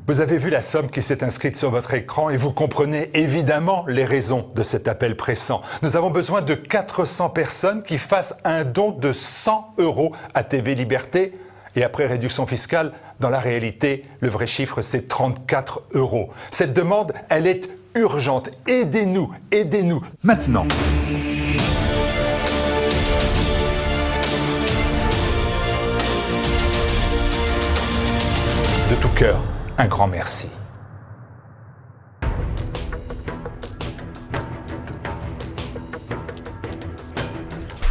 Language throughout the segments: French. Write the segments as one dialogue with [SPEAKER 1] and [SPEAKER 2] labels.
[SPEAKER 1] Vous avez vu la somme qui s'est inscrite sur votre écran et vous comprenez évidemment les raisons de cet appel pressant. Nous avons besoin de 400 personnes qui fassent un don de 100 € à TV Liberté. Et après réduction fiscale, dans la réalité, le vrai chiffre, c'est 34 €. Cette demande, elle est urgente. Aidez-nous, aidez-nous, maintenant. De tout cœur, un grand merci.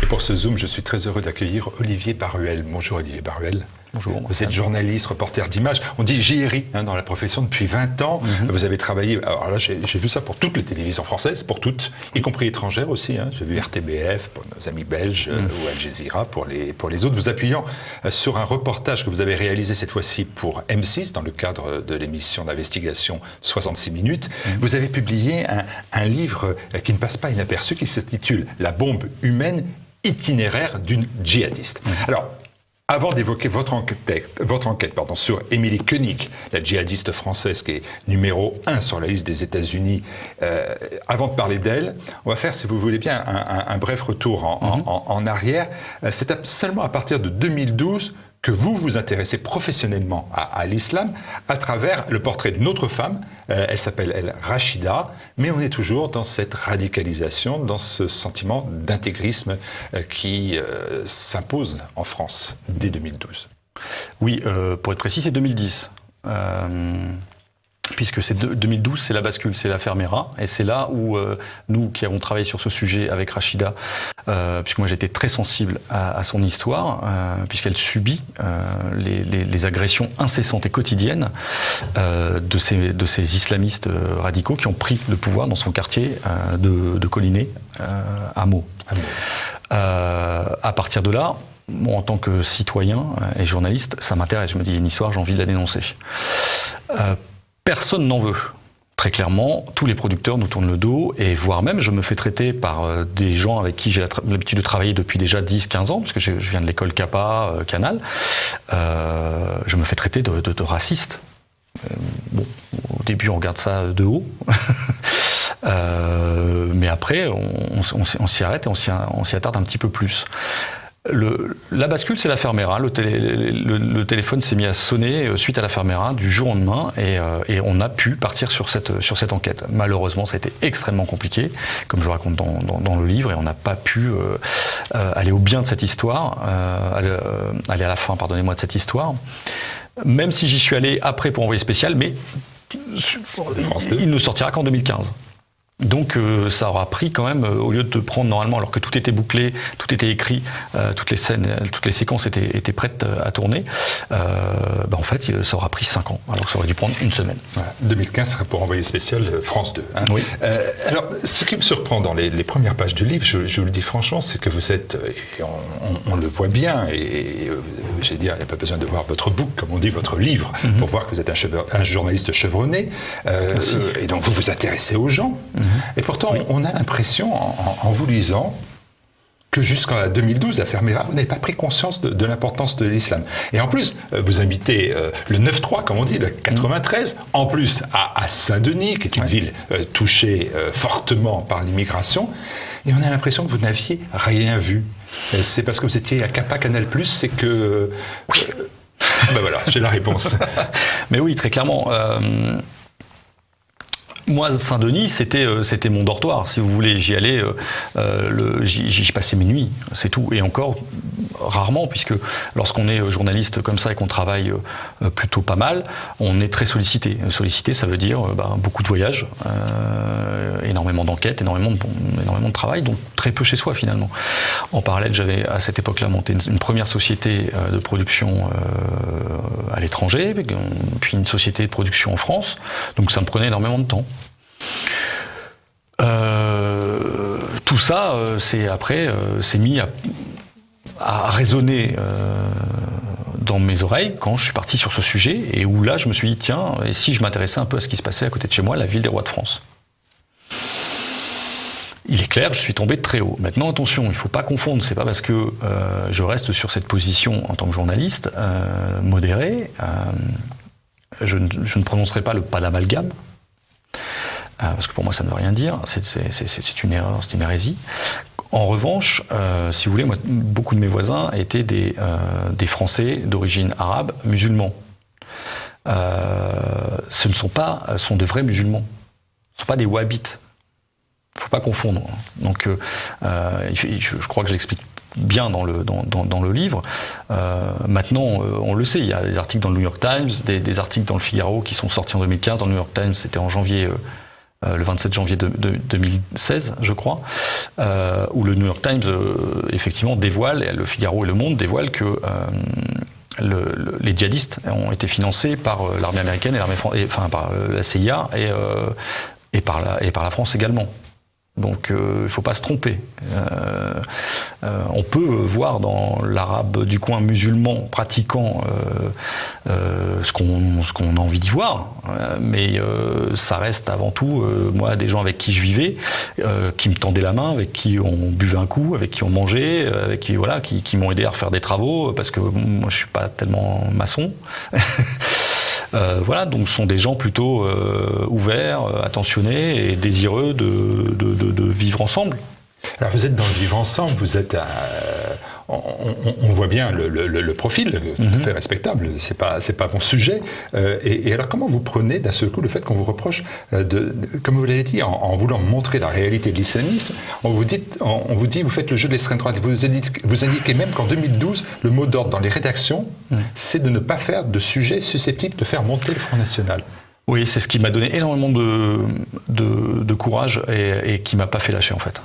[SPEAKER 1] Et pour ce Zoom, je suis très heureux d'accueillir Olivier Baruel. Bonjour Olivier Baruel.
[SPEAKER 2] Bonjour.
[SPEAKER 1] Vous êtes journaliste, reporter d'images. On dit JRI dans la profession depuis 20 ans. Vous avez travaillé, alors là j'ai vu ça pour toutes les télévisions françaises, pour toutes, y compris étrangères aussi. J'ai vu RTBF pour nos amis belges ou Al Jazeera pour les autres. Vous appuyant sur un reportage que vous avez réalisé cette fois-ci pour M6 dans le cadre de l'émission d'investigation 66 minutes. Vous avez publié un livre qui ne passe pas inaperçu qui s'intitule « La bombe humaine itinéraire d'une djihadiste ». Alors, avant d'évoquer votre enquête sur Émilie Koenig, la djihadiste française qui est numéro 1 sur la liste des États-Unis, avant de parler d'elle, on va faire, si vous voulez bien, un bref retour en arrière. C'est seulement à partir de 2012 que vous vous intéressez professionnellement à l'islam à travers le portrait d'une autre femme. Elle s'appelle Rachida, mais on est toujours dans cette radicalisation, dans ce sentiment d'intégrisme qui s'impose en France dès 2012.
[SPEAKER 2] Oui, pour être précis, c'est 2010. Puisque 2012, c'est la bascule, c'est l'affaire Mera, et c'est là où nous qui avons travaillé sur ce sujet avec Rachida, puisque moi j'étais très sensible à son histoire, puisqu'elle subit les agressions incessantes et quotidiennes de ces islamistes radicaux qui ont pris le pouvoir dans son quartier de Collinet, à Meaux. À partir de là, en tant que citoyen et journaliste, ça m'intéresse. Je me dis, il y a une histoire, j'ai envie de la dénoncer. Personne n'en veut. Très clairement, tous les producteurs nous tournent le dos, et voire même, je me fais traiter par des gens avec qui j'ai l'habitude de travailler depuis déjà 10-15 ans, parce que je viens de l'école CAPA, Canal. Je me fais traiter de raciste. Bon, au début, on regarde ça de haut. Mais après, on s'y arrête et on s'y attarde un petit peu plus. La bascule, c'est l'affaire Mera. Le téléphone s'est mis à sonner suite à l'affaire Mera du jour au lendemain, et on a pu partir sur cette enquête. Malheureusement, ça a été extrêmement compliqué, comme je raconte dans le livre, et on n'a pas pu aller au bien de cette histoire, aller à la fin, pardonnez-moi, de cette histoire. Même si j'y suis allé après pour envoyer spécial, mais il ne sortira qu'en 2015. Donc ça aura pris quand même, au lieu de prendre normalement, alors que tout était bouclé, tout était écrit, toutes les scènes, toutes les séquences étaient prêtes à tourner, en fait ça aura pris 5 ans, alors que ça aurait dû prendre une semaine.
[SPEAKER 1] Voilà. 2015 serait pour envoyer spécial France 2.
[SPEAKER 2] Oui.
[SPEAKER 1] Alors, ce qui me surprend dans les premières pages du livre, je vous le dis franchement, c'est que vous êtes, et on le voit bien, et j'allais dire, il n'y a pas besoin de voir votre book, comme on dit, votre livre, pour voir que vous êtes un journaliste chevronné, et donc vous vous intéressez aux gens. Et pourtant, on a l'impression, en vous lisant, que jusqu'en 2012, l'affaire Mera, vous n'avez pas pris conscience de l'importance de l'islam. Et en plus, vous habitez le 9-3, comme on dit, le 93, en plus à Saint-Denis, qui est une ville touchée fortement par l'immigration, et on a l'impression que vous n'aviez rien vu. C'est parce que vous étiez à CAPA Canal+, c'est que... Oui. Ben voilà, j'ai la réponse.
[SPEAKER 2] Mais oui, très clairement... Moi, Saint-Denis, c'était mon dortoir, si vous voulez. J'y allais, j'y passais mes nuits, c'est tout. Et encore, rarement, puisque lorsqu'on est journaliste comme ça et qu'on travaille plutôt pas mal, on est très sollicité. Sollicité, ça veut dire beaucoup de voyages, énormément d'enquêtes, énormément de travail, donc très peu chez soi finalement. En parallèle, j'avais à cette époque-là monté une première société de production à l'étranger, puis une société de production en France, donc ça me prenait énormément de temps. Tout ça, c'est mis à résonner dans mes oreilles quand je suis parti sur ce sujet, et où là je me suis dit tiens, et si je m'intéressais un peu à ce qui se passait à côté de chez moi, la ville des rois de France. Il est clair, je suis tombé de très haut. Maintenant, attention, il ne faut pas confondre. C'est pas parce que je reste sur cette position en tant que journaliste modéré je ne prononcerai pas le pas d'amalgame, parce que pour moi ça ne veut rien dire, c'est une erreur, c'est une hérésie. En revanche, si vous voulez, moi, beaucoup de mes voisins étaient des Français d'origine arabe musulmans. Ce sont de vrais musulmans. Ce ne sont pas des wahhabites. Il ne faut pas confondre. Donc, je crois que je l'explique bien dans le livre. Maintenant, on le sait, il y a des articles dans le New York Times, des articles dans le Figaro qui sont sortis en 2015. Dans le New York Times, c'était en janvier, le 27 janvier 2016, je crois, où le New York Times, effectivement, dévoile, le Figaro et le Monde dévoilent que les djihadistes ont été financés par l'armée américaine et par la CIA et par la France également. Donc il ne faut pas se tromper. On peut voir dans l'arabe du coin musulman pratiquant ce qu'on a envie d'y voir, mais ça reste avant tout, moi, des gens avec qui je vivais, qui me tendaient la main, avec qui on buvait un coup, avec qui on mangeait, avec qui m'ont aidé à refaire des travaux, parce que moi je ne suis pas tellement maçon. Donc ce sont des gens plutôt ouverts, attentionnés et désireux de vivre ensemble.
[SPEAKER 1] Alors vous êtes dans le vivre ensemble, vous êtes on voit bien le profil, tout à fait respectable, c'est pas mon sujet. Et alors comment vous prenez d'un seul coup le fait qu'on vous reproche comme vous l'avez dit, en voulant montrer la réalité de l'islamisme, on vous dit vous faites le jeu de l'extrême droite, vous indiquez même qu'en 2012 le mot d'ordre dans les rédactions, c'est de ne pas faire de sujets susceptibles de faire monter le Front National.
[SPEAKER 2] Oui, c'est ce qui m'a donné énormément de courage et qui m'a pas fait lâcher en fait.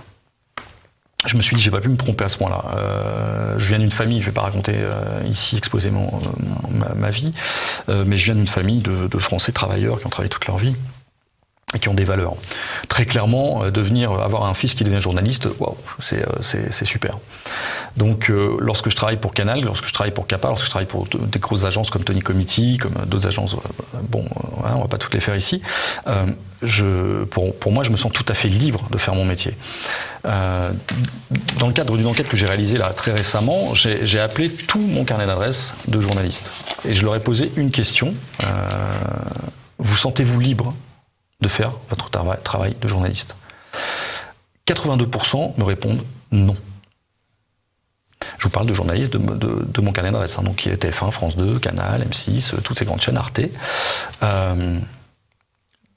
[SPEAKER 2] Je me suis dit, j'ai pas pu me tromper à ce point-là. Je viens d'une famille, je vais pas raconter ici, exposer ma vie, mais je viens d'une famille de Français travailleurs qui ont travaillé toute leur vie et qui ont des valeurs. Très clairement, avoir un fils qui devient journaliste, waouh, c'est super. Donc, lorsque je travaille pour Canal, lorsque je travaille pour Capa, lorsque je travaille pour des grosses agences comme Tony Comity, comme d'autres agences, on va pas toutes les faire ici, pour moi, je me sens tout à fait libre de faire mon métier. Dans le cadre d'une enquête que j'ai réalisée là très récemment, j'ai appelé tout mon carnet d'adresses de journalistes. Et je leur ai posé une question. Vous sentez-vous libre de faire votre travail de journaliste? 82% me répondent non. Je vous parle de journalistes de mon carnet d'adresses, donc qui est TF1, France 2, Canal, M6, toutes ces grandes chaînes, Arte.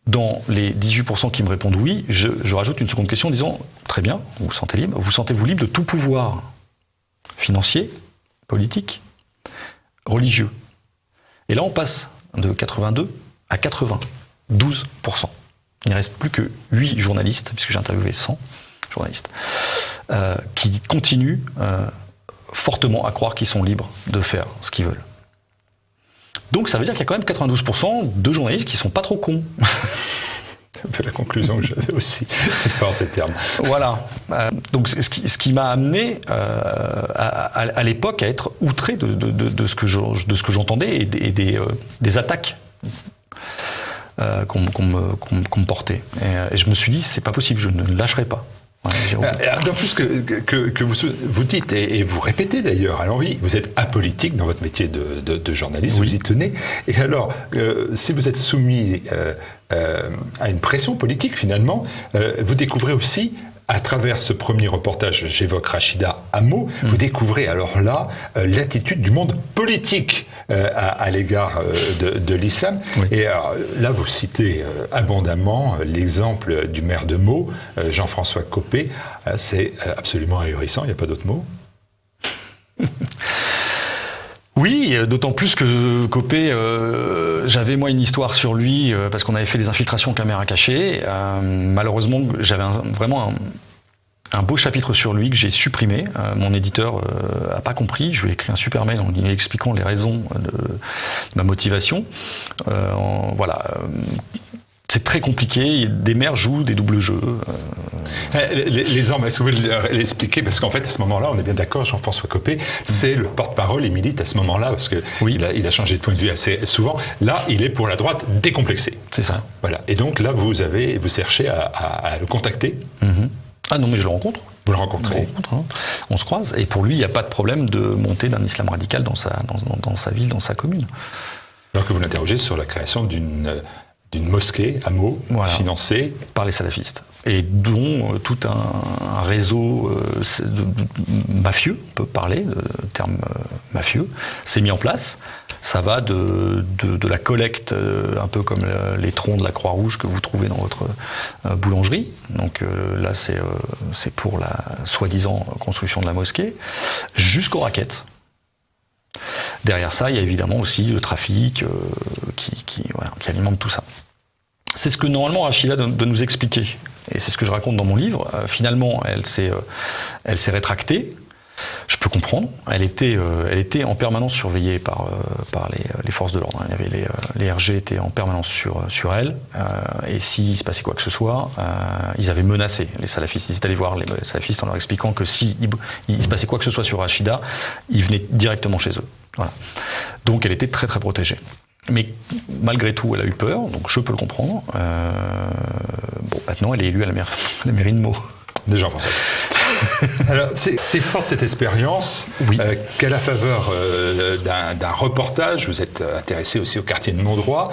[SPEAKER 2] Dans les 18% qui me répondent oui, je rajoute une seconde question en disant très bien, vous vous sentez libre, vous sentez-vous libre de tout pouvoir financier, politique, religieux? Et là, on passe de 82 à 92%. Il ne reste plus que 8 journalistes, puisque j'ai interviewé 100 journalistes, qui continuent fortement à croire qu'ils sont libres de faire ce qu'ils veulent. Donc ça veut dire qu'il y a quand même 92% de journalistes qui sont pas trop cons.
[SPEAKER 1] C'est un peu la conclusion que j'avais aussi par ces termes.
[SPEAKER 2] Voilà. Donc ce qui m'a amené à l'époque à être outré de ce que j'entendais et des attaques qu'on me portait. Et je me suis dit, c'est pas possible, je ne lâcherai pas.
[SPEAKER 1] D'autant plus que vous dites, et vous répétez d'ailleurs à l'envie, vous êtes apolitique dans votre métier de journaliste, oui. Vous y tenez. Et alors, si vous êtes soumis à une pression politique finalement, vous découvrez aussi, à travers ce premier reportage, j'évoque Rachida Hamo, vous découvrez alors là l'attitude du monde politique à l'égard de l'islam. Oui. Et alors, là, vous citez abondamment l'exemple du maire de Meaux, Jean-François Copé. C'est absolument ahurissant, il n'y a pas d'autre mot.
[SPEAKER 2] Oui, d'autant plus que Copé, j'avais moi une histoire sur lui parce qu'on avait fait des infiltrations caméra cachée. Malheureusement, j'avais vraiment un beau chapitre sur lui que j'ai supprimé. Mon éditeur n'a pas compris. Je lui ai écrit un super mail en lui expliquant les raisons de ma motivation. C'est très compliqué. Des maires jouent des doubles jeux.
[SPEAKER 1] Les hommes, est-ce que vous pouvez l'expliquer? Parce qu'en fait, à ce moment-là, on est bien d'accord, Jean-François Copé, c'est le porte-parole et milite à ce moment-là, parce que oui. il a changé de point de vue assez souvent. Là, il est pour la droite décomplexée.
[SPEAKER 2] C'est ça.
[SPEAKER 1] Voilà. Et donc là, vous cherchez à le contacter.
[SPEAKER 2] Mm-hmm. Ah non, mais je le rencontre.
[SPEAKER 1] Vous le rencontrez.
[SPEAKER 2] On se croise. Et pour lui, il n'y a pas de problème de monter d'un islam radical dans sa ville, dans sa commune.
[SPEAKER 1] Alors que vous l'interrogez sur la création d'une mosquée à Meaux, financée
[SPEAKER 2] par les salafistes, et dont tout un réseau mafieux, on peut parler de termes mafieux, s'est mis en place. Ça va de la collecte, un peu comme les troncs de la Croix-Rouge que vous trouvez dans votre boulangerie. Donc là, c'est pour la soi-disant construction de la mosquée, jusqu'aux raquettes. Derrière ça, il y a évidemment aussi le trafic qui alimente tout ça. C'est ce que normalement Rachida doit nous expliquer. Et c'est ce que je raconte dans mon livre. Finalement, elle s'est rétractée. Je peux comprendre. Elle était en permanence surveillée par les forces de l'ordre. Il y avait les RG étaient en permanence sur elle. Et s'il se passait quoi que ce soit, ils avaient menacé les salafistes. Ils étaient allés voir les salafistes en leur expliquant que si il se passait quoi que ce soit sur Rachida, ils venaient directement chez eux. Voilà. Donc elle était très très protégée. Mais malgré tout, elle a eu peur, donc je peux le comprendre. Maintenant, elle est élue à la mairie de Meaux.
[SPEAKER 1] Déjà en français. Alors, c'est fort de cette expérience qu'à la faveur d'un reportage, vous êtes intéressé aussi au quartier de Mondroit,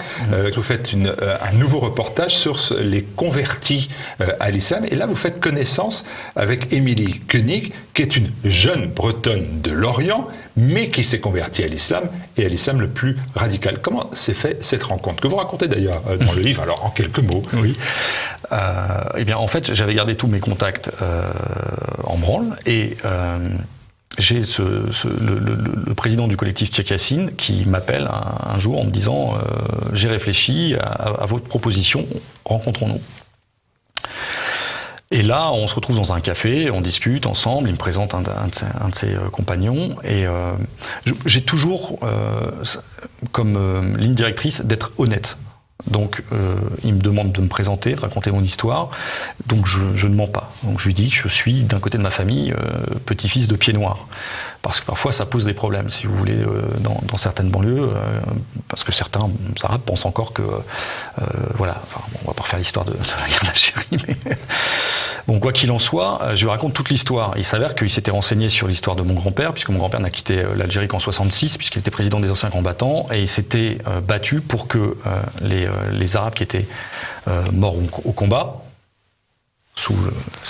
[SPEAKER 1] vous faites un nouveau reportage sur les convertis à l'islam, et là vous faites connaissance avec Émilie Koenig, qui est une jeune bretonne de Lorient, mais qui s'est convertie à l'islam, et à l'islam le plus radical. Comment s'est fait cette rencontre, que vous racontez d'ailleurs dans le livre, alors en quelques mots?
[SPEAKER 2] Oui. Eh bien, en fait, j'avais gardé tous mes contacts en branle, et j'ai le président du collectif Tchèque Yassine qui m'appelle un jour en me disant j'ai réfléchi à votre proposition, rencontrons-nous. Et là, on se retrouve dans un café, on discute ensemble, il me présente un de ses compagnons, et j'ai toujours comme ligne directrice d'être honnête. Donc, il me demande de me présenter, de raconter mon histoire, donc je ne mens pas. Donc je lui dis que je suis, d'un côté de ma famille, petit-fils de pieds noirs. Parce que parfois ça pose des problèmes, si vous voulez, dans certaines banlieues, parce que certains Arabes pensent encore que, on va pas refaire l'histoire de la guerre d'Algérie, mais bon, quoi qu'il en soit, je lui raconte toute l'histoire. Il s'avère qu'il s'était renseigné sur l'histoire de mon grand-père, puisque mon grand-père n'a quitté l'Algérie qu'en 66, puisqu'il était président des anciens combattants, et il s'était battu pour que les Arabes qui étaient morts au combat, sous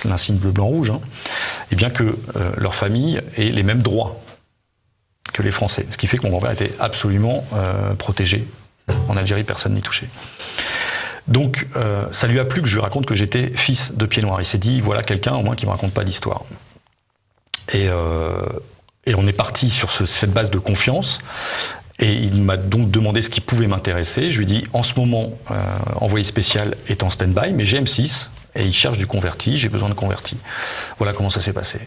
[SPEAKER 2] l'insigne bleu-blanc-rouge, et bien que leur famille ait les mêmes droits que les Français. Ce qui fait que mon grand-père était absolument protégé. En Algérie, personne n'y touchait. Donc, ça lui a plu que je lui raconte que j'étais fils de pieds noirs. Il s'est dit, voilà quelqu'un au moins qui ne me raconte pas d'histoire. Et on est parti sur cette base de confiance. Et il m'a donc demandé ce qui pouvait m'intéresser. Je lui ai dit, en ce moment, envoyé spécial est en stand-by, mais j'ai M6. Et il cherche du converti, j'ai besoin de converti. Voilà comment ça s'est passé.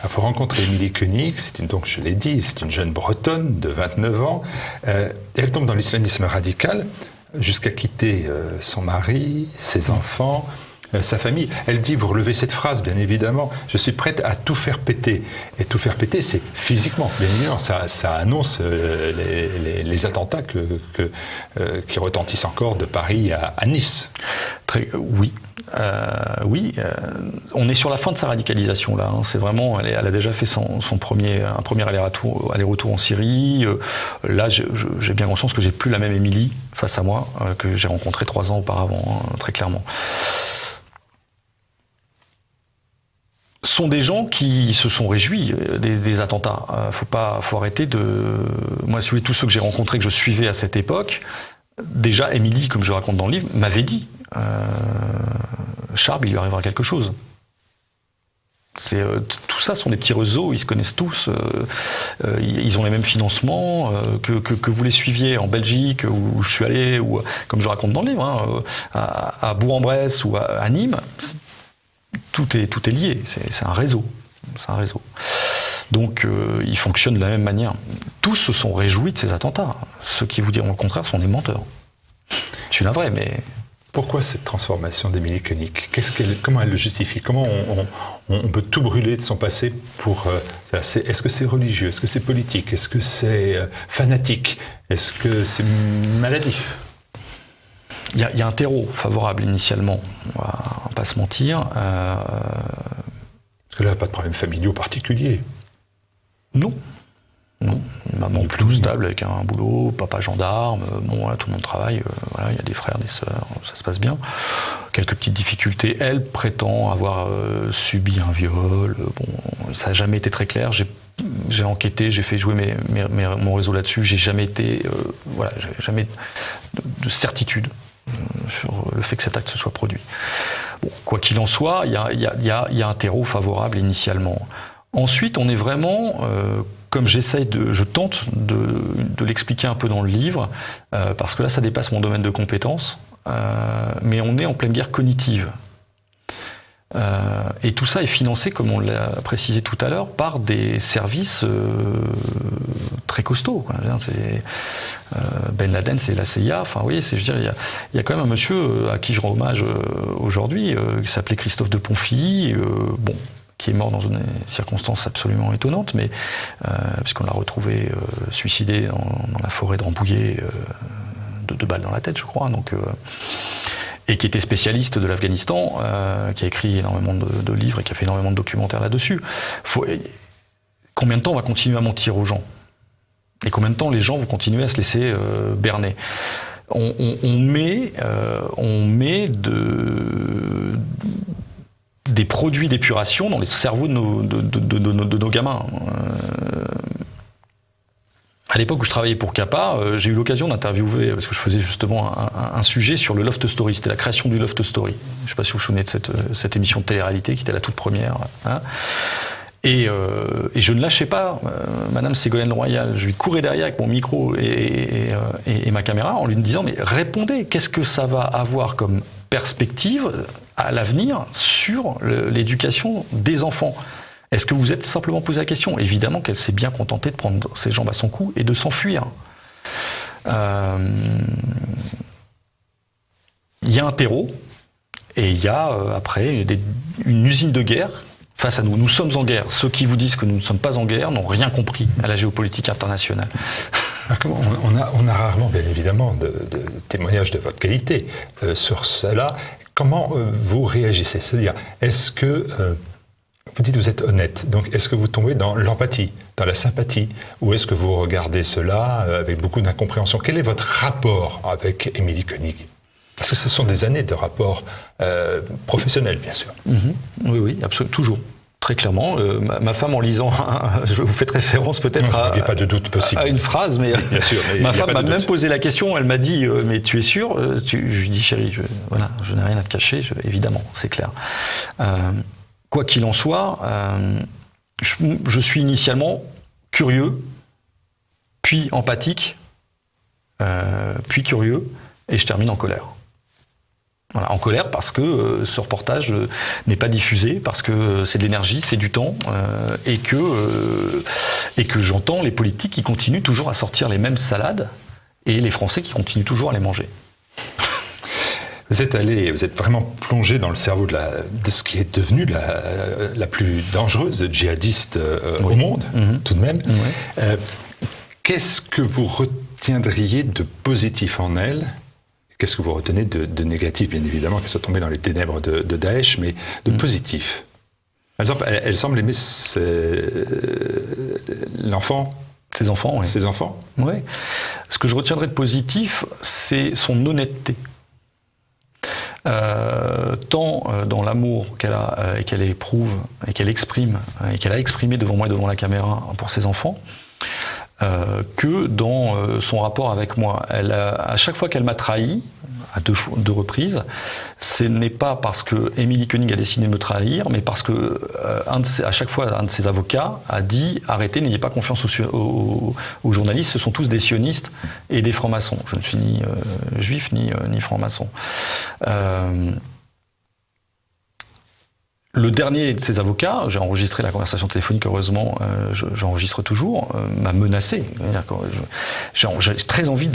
[SPEAKER 1] Il faut rencontrer Émilie Koenig, donc je l'ai dit, c'est une jeune bretonne de 29 ans. Elle tombe dans l'islamisme radical jusqu'à quitter son mari, ses enfants, sa famille. Elle dit, vous relevez cette phrase, bien évidemment, je suis prête à tout faire péter. Et tout faire péter, c'est physiquement, bien évidemment. Ça annonce les attentats qui retentissent encore de Paris à Nice.
[SPEAKER 2] Oui. On est sur la fin de sa radicalisation là. C'est vraiment, elle a déjà fait un premier aller-retour en Syrie. Là, j'ai bien conscience que j'ai plus la même Émilie face à moi que j'ai rencontrée 3 ans auparavant, très clairement. Sont des gens qui se sont réjouis des attentats. Faut arrêter de. Moi, si vous voulez, tous ceux que j'ai rencontrés, que je suivais à cette époque, déjà Émilie, comme je raconte dans le livre, m'avait dit. Charb, il lui arrivera quelque chose. Tout ça sont des petits réseaux, ils se connaissent tous, ils ont les mêmes financements, que vous les suiviez en Belgique, où je suis allé, ou comme je raconte dans le livre, à Bourg-en-Bresse ou à Nîmes, tout est lié, c'est un réseau. Donc ils fonctionnent de la même manière. Tous se sont réjouis de ces attentats. Ceux qui vous diront le contraire sont des menteurs. Je suis navré, mais...
[SPEAKER 1] Pourquoi cette transformation d'Émilie Koenig ? Comment elle le justifie ? Comment on peut tout brûler de son passé pour... Est-ce que c'est religieux ? Est-ce que c'est politique ? Est-ce que c'est fanatique ? Est-ce que c'est maladif ?
[SPEAKER 2] Il y a un terreau favorable initialement, on va pas se mentir.
[SPEAKER 1] Parce que là, pas de problème familiaux particulier.
[SPEAKER 2] Non. une maman plutôt stable avec un boulot, papa gendarme, bon voilà, tout le monde travaille, voilà, il y a des frères, des sœurs, ça se passe bien. Quelques petites difficultés. Elle prétend avoir subi un viol. Bon, ça n'a jamais été très clair. J'ai enquêté, j'ai fait jouer mon réseau là-dessus. J'ai jamais été, voilà, j'ai jamais de certitude sur le fait que cet acte se soit produit. Bon, quoi qu'il en soit, il y a un terreau favorable initialement. Ensuite, on est vraiment, comme je tente de l'expliquer un peu dans le livre, parce que là, ça dépasse mon domaine de compétences, mais on est en pleine guerre cognitive. Et tout ça est financé, comme on l'a précisé tout à l'heure, par des services très costauds, quoi. Ben Laden, c'est la CIA. Enfin, oui, je veux dire, il y a quand même un monsieur à qui je rends hommage aujourd'hui, qui s'appelait Christophe de Ponfilly, qui est mort dans une circonstance absolument étonnante, mais puisqu'on l'a retrouvé suicidé dans la forêt de Rambouillet, de 2 balles dans la tête, je crois. Donc, et qui était spécialiste de l'Afghanistan, qui a écrit énormément de livres et qui a fait énormément de documentaires là-dessus. Combien de temps on va continuer à mentir aux gens ? Et combien de temps les gens vont continuer à se laisser berner ? On met des produits d'épuration dans les cerveaux de nos gamins. À l'époque où je travaillais pour CAPA, j'ai eu l'occasion d'interviewer, parce que je faisais justement un sujet sur le Loft Story, c'était la création du Loft Story. Je ne sais pas si vous vous souvenez de cette émission de télé-réalité qui était la toute première. Hein. Et je ne lâchais pas Madame Ségolène Royal. Je lui courais derrière avec mon micro et ma caméra en lui disant « Mais répondez, qu'est-ce que ça va avoir comme perspective à l'avenir sur l'éducation des enfants ?» Est-ce que vous êtes simplement posé la question ? Évidemment qu'elle s'est bien contentée de prendre ses jambes à son cou et de s'enfuir. Il y a un terreau et il y a après une usine de guerre face à nous. Nous sommes en guerre. Ceux qui vous disent que nous ne sommes pas en guerre n'ont rien compris à la géopolitique internationale.
[SPEAKER 1] On a rarement, bien évidemment, de témoignages de votre qualité sur cela. Comment vous réagissez ? C'est-à-dire, est-ce que... vous dites que vous êtes honnête, donc est-ce que vous tombez dans l'empathie, dans la sympathie, ou est-ce que vous regardez cela avec beaucoup d'incompréhension ? Quel est votre rapport avec Émilie Koenig ? Parce que ce sont des années de rapport professionnel, bien sûr.
[SPEAKER 2] Oui, absolument, toujours. Très clairement. Ma femme, en lisant, je vous fais référence peut-être
[SPEAKER 1] il n'y a pas de doute possible.
[SPEAKER 2] À une phrase, mais, bien sûr, mais ma femme m'a même posé la question, elle m'a dit « Mais tu es sûr ?» Je lui dis « Chérie, je n'ai rien à te cacher, évidemment, c'est clair. » Quoi qu'il en soit, je suis initialement curieux, puis empathique, puis curieux, et je termine en colère. Voilà, en colère parce que ce reportage n'est pas diffusé, parce que c'est de l'énergie, c'est du temps, et que j'entends les politiques qui continuent toujours à sortir les mêmes salades, et les Français qui continuent toujours à les manger.
[SPEAKER 1] Vous êtes vraiment plongé dans le cerveau de ce qui est devenu la plus dangereuse djihadiste au monde, tout de même. Oui. Qu'est-ce que vous retiendriez de positif en elle ? Qu'est-ce que vous retenez de négatif, bien évidemment, qu'elle soit tombée dans les ténèbres de Daesh, mais de positif ? Par exemple, elle semble aimer l'enfant.
[SPEAKER 2] Ses enfants, oui.
[SPEAKER 1] Ses enfants ?
[SPEAKER 2] Oui. Ce que je retiendrai de positif, c'est son honnêteté. Tant dans l'amour qu'elle a et qu'elle éprouve et qu'elle exprime et qu'elle a exprimé devant moi et devant la caméra pour ses enfants, que dans son rapport avec moi. À chaque fois qu'elle m'a trahi, à deux reprises, ce n'est pas parce que Émilie Koenig a décidé de me trahir, mais parce que à chaque fois, un de ses avocats a dit « Arrêtez, n'ayez pas confiance aux journalistes, ce sont tous des sionistes et des francs-maçons. » Je ne suis ni juif ni franc-maçon. Le dernier de ces avocats, j'ai enregistré la conversation téléphonique, heureusement, j'enregistre toujours, m'a menacé. J'ai très envie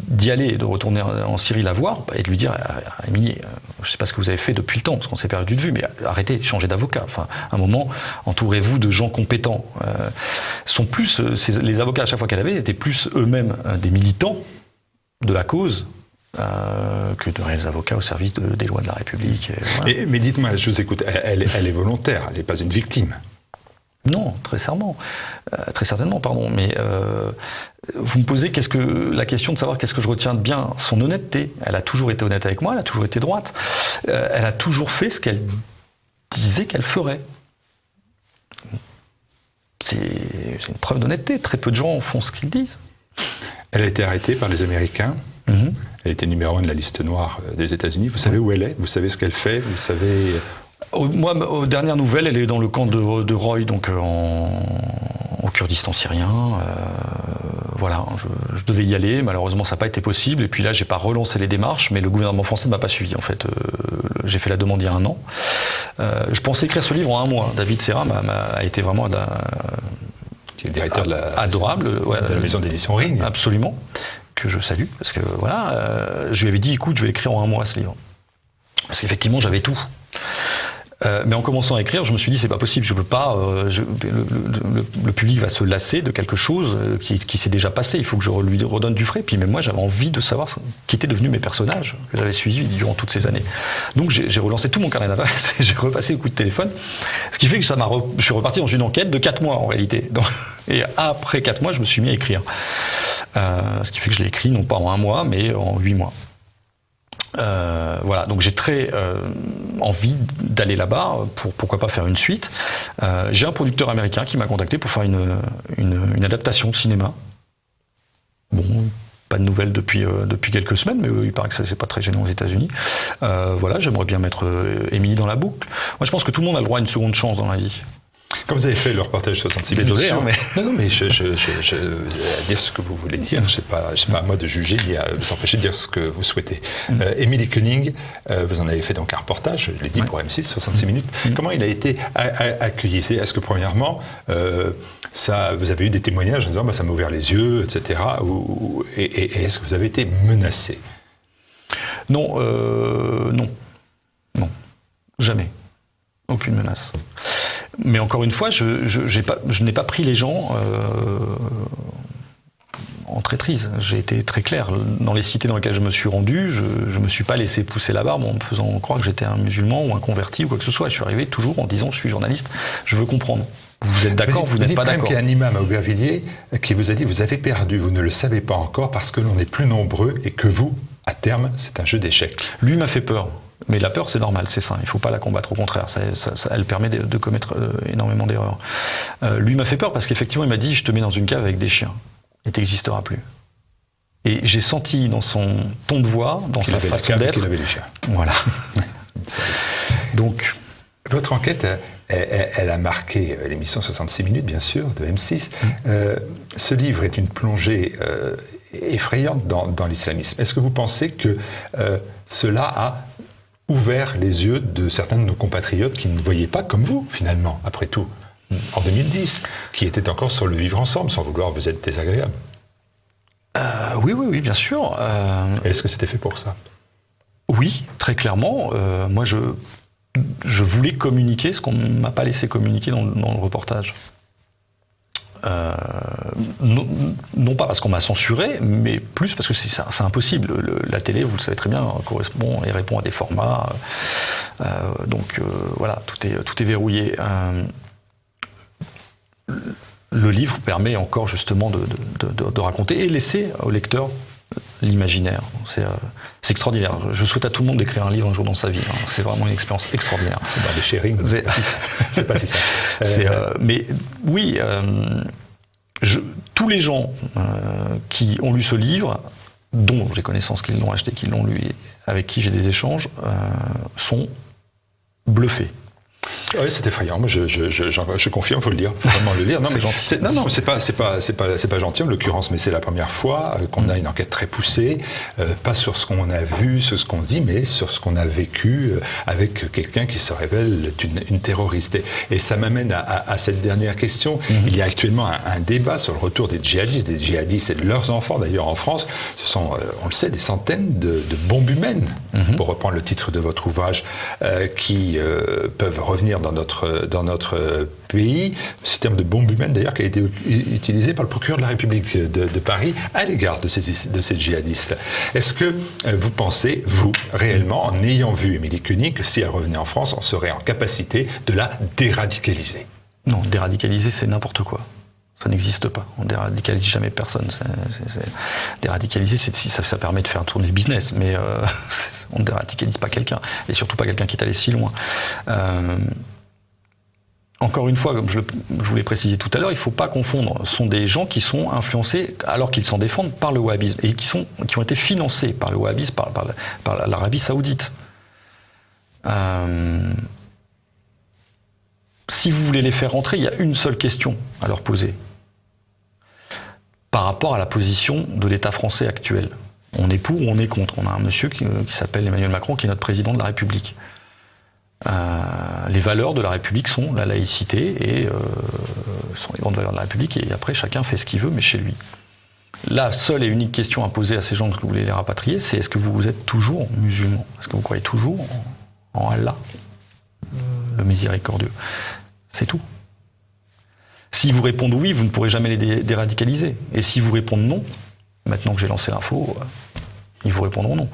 [SPEAKER 2] d'y aller, de retourner en Syrie la voir et de lui dire « Émilie, je ne sais pas ce que vous avez fait depuis le temps, parce qu'on s'est perdu de vue, mais arrêtez, changez d'avocat. Enfin, à un moment, entourez-vous de gens compétents. » Les avocats, à chaque fois qu'elle avait, étaient plus eux-mêmes des militants de la cause, que de réels avocats au service des lois de la République. Voilà.
[SPEAKER 1] Mais dites-moi, je vous écoute, elle est volontaire, elle n'est pas une victime.
[SPEAKER 2] Non, très certainement, pardon. Mais vous me posez la question de savoir qu'est-ce que je retiens de bien. Son honnêteté. Elle a toujours été honnête avec moi, elle a toujours été droite. Elle a toujours fait ce qu'elle disait qu'elle ferait. C'est une preuve d'honnêteté. Très peu de gens font ce qu'ils disent.
[SPEAKER 1] Elle a été arrêtée par les Américains. Elle était numéro 1 de la liste noire des États-Unis. Vous savez où elle est? Vous savez ce qu'elle fait? Vous savez...
[SPEAKER 2] Moi, aux dernières nouvelles, elle est dans le camp de Roy, donc au Kurdistan syrien. Voilà, je devais y aller. Malheureusement, ça n'a pas été possible. Et puis là, j'ai pas relancé les démarches, mais le gouvernement français ne m'a pas suivi. En fait, j'ai fait la demande il y a 1 an. Je pensais écrire ce livre en 1 mois. David Serra a été vraiment
[SPEAKER 1] qui est le directeur
[SPEAKER 2] adorable,
[SPEAKER 1] de la maison d'édition Ring.
[SPEAKER 2] Absolument, que je salue, parce que voilà, je lui avais dit, écoute, je vais l'écrire en 1 mois ce livre. Parce qu'effectivement, j'avais tout. Mais en commençant à écrire, je me suis dit, c'est pas possible, je peux pas. Le public va se lasser de quelque chose qui s'est déjà passé. Il faut que je lui redonne du frais. Puis même moi, j'avais envie de savoir qui étaient devenus mes personnages que j'avais suivis durant toutes ces années. Donc j'ai relancé tout mon carnet d'adresses et j'ai repassé au coup de téléphone. Ce qui fait que je suis reparti dans une enquête de 4 mois en réalité. Et après 4 mois, je me suis mis à écrire. Ce qui fait que je l'ai écrit non pas en 1 mois, mais en 8 mois. Voilà, donc j'ai très envie d'aller là-bas pour pourquoi pas faire une suite. J'ai un producteur américain qui m'a contacté pour faire une adaptation de cinéma. Bon, pas de nouvelles depuis quelques semaines, mais il paraît que ça c'est pas très gênant aux États-Unis. Voilà, j'aimerais bien mettre Émilie dans la boucle. Moi, je pense que tout le monde a le droit à une seconde chance dans la vie.
[SPEAKER 1] Quand vous avez fait le reportage 66 minutes...
[SPEAKER 2] Désolé, mais...
[SPEAKER 1] Non, mais je dire ce que vous voulez dire. C'est pas à moi de juger, ni à vous empêcher de dire ce que vous souhaitez. Émilie Koenig, vous en avez fait donc un reportage, je l'ai dit, pour M6, 66 minutes. Comment il a été accueilli? Est-ce que, premièrement, vous avez eu des témoignages en disant ça m'a ouvert les yeux, etc. Et est-ce que vous avez été menacé?
[SPEAKER 2] Non, jamais. Aucune menace. Mais encore une fois, je n'ai pas pris les gens en traîtrise. J'ai été très clair. Dans les cités dans lesquelles je me suis rendu, je ne me suis pas laissé pousser la barbe en me faisant croire que j'étais un musulman ou un converti ou quoi que ce soit. Je suis arrivé toujours en disant je suis journaliste, je veux comprendre. Vous êtes d'accord, vous n'êtes pas d'accord.
[SPEAKER 1] Il y a un imam à Aubervilliers qui vous a dit vous avez perdu, vous ne le savez pas encore parce que l'on est plus nombreux et que vous, à terme, c'est un jeu d'échecs.
[SPEAKER 2] Lui m'a fait peur. Mais la peur, c'est normal, c'est sain. Il ne faut pas la combattre, au contraire. Elle permet de commettre énormément d'erreurs. Lui m'a fait peur parce qu'effectivement, il m'a dit « Je te mets dans une cave avec des chiens et tu n'existeras plus ». Et j'ai senti dans son ton de voix, dans sa façon d'être...
[SPEAKER 1] qu'il avait les chiens.
[SPEAKER 2] Voilà. Donc...
[SPEAKER 1] Votre enquête, elle a marqué l'émission 66 minutes, bien sûr, de M6. Ce livre est une plongée... effrayante dans l'islamisme. Est-ce que vous pensez que cela a ouvert les yeux de certains de nos compatriotes qui ne voyaient pas comme vous, finalement, après tout, en 2010, qui étaient encore sur le vivre ensemble, sans vouloir vous être désagréable?
[SPEAKER 2] Oui, bien sûr.
[SPEAKER 1] Est-ce que c'était fait pour ça?
[SPEAKER 2] Oui, très clairement. Moi, je voulais communiquer ce qu'on ne m'a pas laissé communiquer dans le reportage. Non pas parce qu'on m'a censuré, mais plus parce que c'est impossible. La télé, vous le savez très bien, correspond et répond à des formats. Donc voilà, tout est verrouillé. Le livre permet encore justement de raconter et laisser au lecteur l'imaginaire. C'est extraordinaire. Je souhaite à tout le monde d'écrire un livre un jour dans sa vie. C'est vraiment une expérience extraordinaire.
[SPEAKER 1] Dans des sharing, c'est pas si simple.
[SPEAKER 2] Mais oui, tous les gens qui ont lu ce livre, dont j'ai connaissance qu'ils l'ont acheté, qu'ils l'ont lu, et avec qui j'ai des échanges, sont bluffés.
[SPEAKER 1] Oui, c'est effrayant. Moi, je confirme, faut le lire, faut vraiment le lire. Non,
[SPEAKER 2] c'est gentil.
[SPEAKER 1] Non, c'est pas gentil en l'occurrence, mais c'est la première fois qu'on a une enquête très poussée, pas sur ce qu'on a vu, sur ce qu'on dit, mais sur ce qu'on a vécu avec quelqu'un qui se révèle être une terroriste. Et ça m'amène à cette dernière question. Il y a actuellement un débat sur le retour des djihadistes et de leurs enfants d'ailleurs en France. Ce sont, on le sait, des centaines de bombes humaines, pour reprendre le titre de votre ouvrage, qui peuvent revenir dans notre pays. Ce terme de bombe humaine, d'ailleurs, qui a été utilisé par le procureur de la République de Paris à l'égard de ces djihadistes. Est-ce que vous pensez, vous, réellement, en ayant vu Émilie Koenig, que si elle revenait en France, on serait en capacité de la déradicaliser?
[SPEAKER 2] Non, déradicaliser, c'est n'importe quoi. Ça n'existe pas. On déradicalise jamais personne. Déradicaliser, ça permet de faire tourner le business, mais on ne déradicalise pas quelqu'un. Et surtout pas quelqu'un qui est allé si loin. Encore une fois, comme je vous l'ai précisé tout à l'heure, il ne faut pas confondre. Ce sont des gens qui sont influencés, alors qu'ils s'en défendent, par le wahhabisme, et qui ont été financés par le wahhabisme, par l'Arabie Saoudite. Si vous voulez les faire rentrer, il y a une seule question à leur poser. Par rapport à la position de l'État français actuel. On est pour ou on est contre. On a un monsieur qui s'appelle Emmanuel Macron, qui est notre président de la République. Les valeurs de la République sont la laïcité et sont les grandes valeurs de la République, et après chacun fait ce qu'il veut, mais chez lui. La seule et unique question à poser à ces gens que vous voulez les rapatrier, c'est est-ce que vous êtes toujours musulman? Est-ce que vous croyez toujours en Allah, le miséricordieux? C'est tout. S'ils vous répondent oui, vous ne pourrez jamais les déradicaliser. Et s'ils vous répondent non, maintenant que j'ai lancé l'info, ils vous répondront non.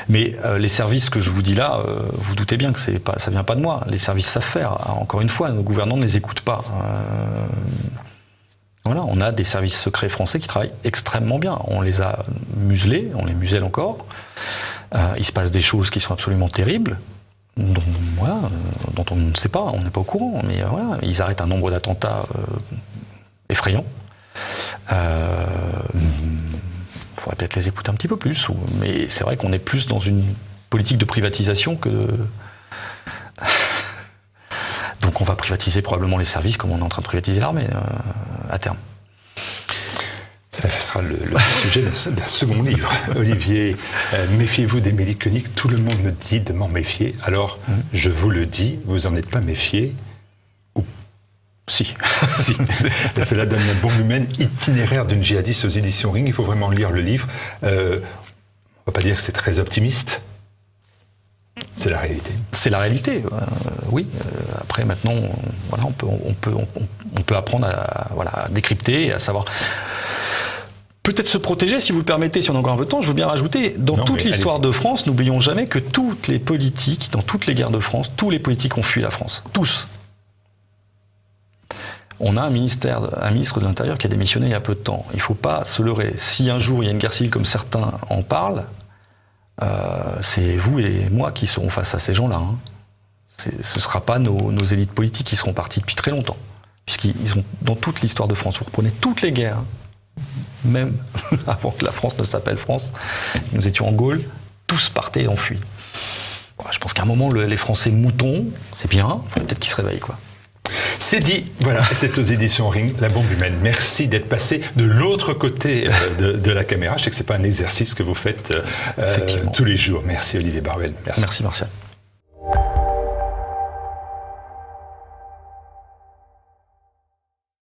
[SPEAKER 2] Mais les services que je vous dis là, vous doutez bien que ça ne vient pas de moi. Les services savent faire. Encore une fois, nos gouvernants ne les écoutent pas. Voilà, on a des services secrets français qui travaillent extrêmement bien. On les a muselés, on les muselle encore. Il se passe des choses qui sont absolument terribles, dont on ne sait pas, on n'est pas au courant. Mais voilà, ils arrêtent un nombre d'attentats effrayants. Il faudrait peut-être les écouter un petit peu plus. Mais c'est vrai qu'on est plus dans une politique de privatisation que de... Donc on va privatiser probablement les services comme on est en train de privatiser l'armée à terme.
[SPEAKER 1] Ça sera le sujet d'un second livre. Olivier, méfiez-vous d'Émilie Koenig. Tout le monde me dit de m'en méfier. Alors, je vous le dis, vous n'en êtes pas méfié. Ou si. Si. Cela donne une bombe humaine, itinéraire d'une djihadiste aux éditions Ring. Il faut vraiment lire le livre. On ne va pas dire que c'est très optimiste. C'est la réalité. C'est la réalité, oui. Après, maintenant, voilà, on peut apprendre à décrypter, à savoir... Peut-être se protéger, si vous le permettez, si on a encore un peu de temps. Je veux bien rajouter, dans toute l'histoire de France, n'oublions jamais que toutes les politiques, dans toutes les guerres de France, tous les politiques ont fui la France. Tous. On a un ministre de l'Intérieur qui a démissionné il y a peu de temps. Il ne faut pas se leurrer. Si un jour il y a une guerre civile comme certains en parlent, c'est vous et moi qui serons face à ces gens-là. Hein. Ce ne sera pas nos élites politiques qui seront partis depuis très longtemps. Puisqu'ils ont, dans toute l'histoire de France, vous reprenez toutes les guerres, même avant que la France ne s'appelle France, nous étions en Gaule, tous partaient et ont fui. Bon, je pense qu'à un moment, les Français moutons, c'est bien, peut-être qu'ils se réveillent, quoi. C'est dit, voilà, c'est aux éditions Ring, La bombe humaine. Merci d'être passé de l'autre côté de la caméra. Je sais que ce n'est pas un exercice que vous faites tous les jours. Merci Olivier Barbel.
[SPEAKER 2] Merci Martial.